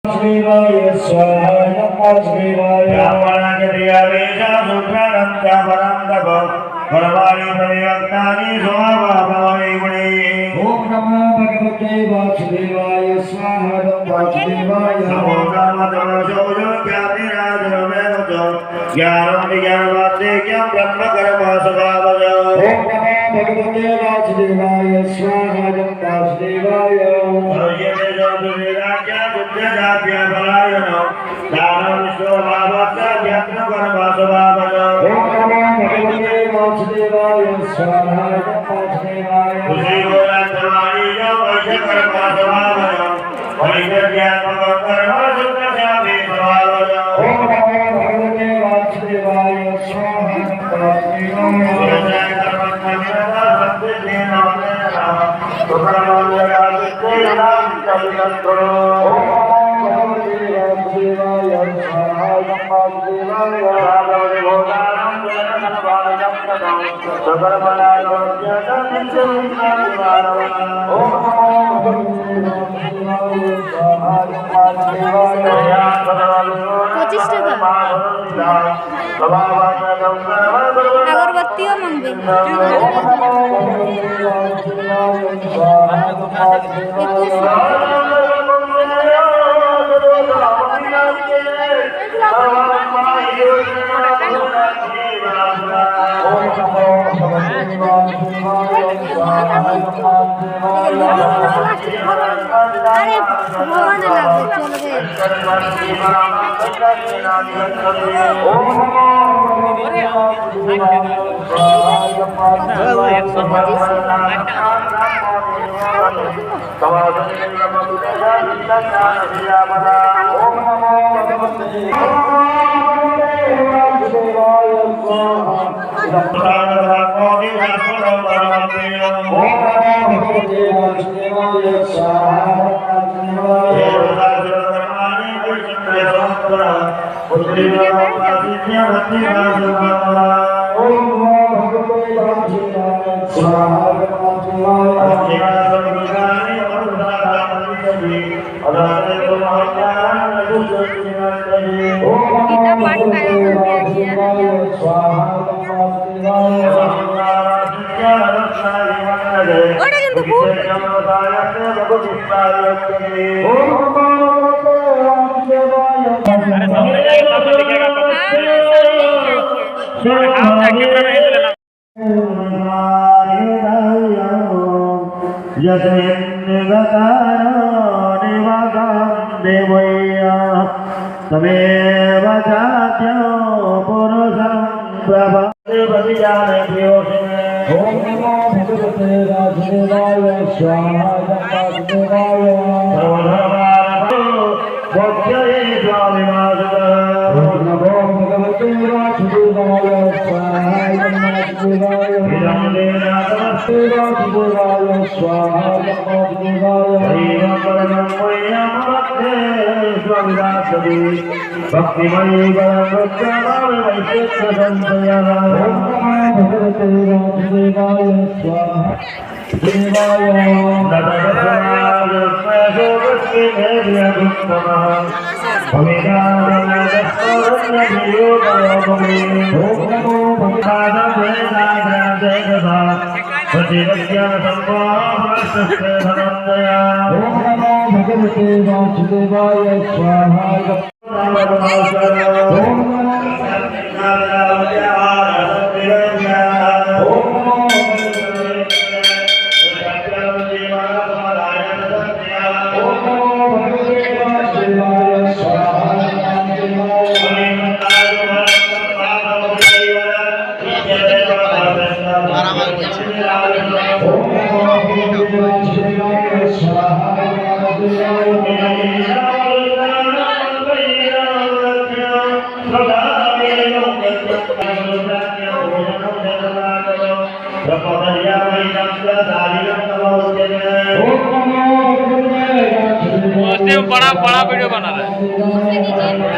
शिवाय स्वाहा नमः शिवाय ब्राह्मणाचार्यावेशा सूत्रानन्त्या परन्तप परवाणि प्रविभक्तानि स्वभावप्रभवे गुणे ओम नमो भगवते वासुदेवाय स्वाहा नमः वासुदेवाय नमो ब्रह्मतमसोऽज्ञातिराजनमेव च ज्ञानं विज्ञानवाद्यज्ञं ब्रह्मकर्मस्वभावज ओम नमो भगवते वासुदेवाय स्वाहा नमः वासुदेवाय सर्वज्ञ दानं स्वभावस्य ज्ञानकर्मस्वभावज ओम नमो भगवते वासुदेवाय स्वाहा नमः वासुदेवाय श्रीगोराधवाणी वैशकर्मस्वभावज वैशज्ञात्मकर्मसुखस्यापि ओम नमो भगवते वासुदेवाय स्वाहा नमः अगरबत्तियों मांगे अरे भगवान लगे चल गए तमेव जात्यो पुरुषं प्रभतिजानति ओम नमो भगवते वासुदेवाय स्वाहा नमः वासुदेवाय भक्त्यै स्वामिनाथः ओम नमो भगवते वासुदेवाय स्वाहा नमः वासुदेवाय नमस्ते वासुदेवाय स्वाहा नमः वासुदेवाय भक्तिमयी परमृत्यावैशिष्टसंशयः ओम नमो भगवते वासुदेवाय स्वाहा देवाय ओम नमो भगवते वासुदेवाय स्वाहा ओम बड़ा बड़ा वीडियो बना रहा है।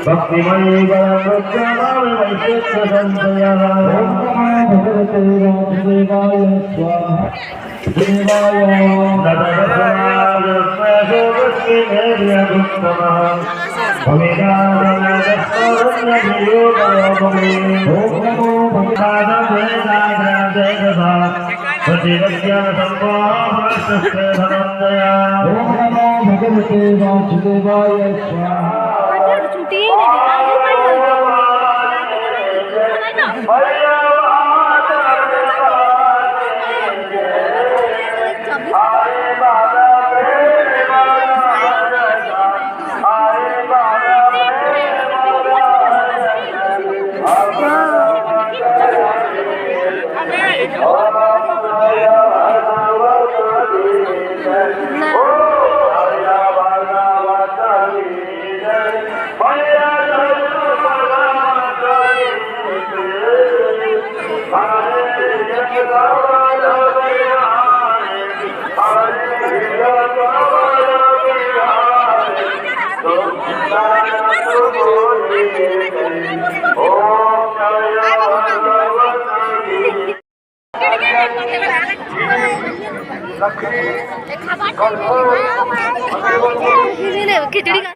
भक्तिमयी ছুটি खिचड़ी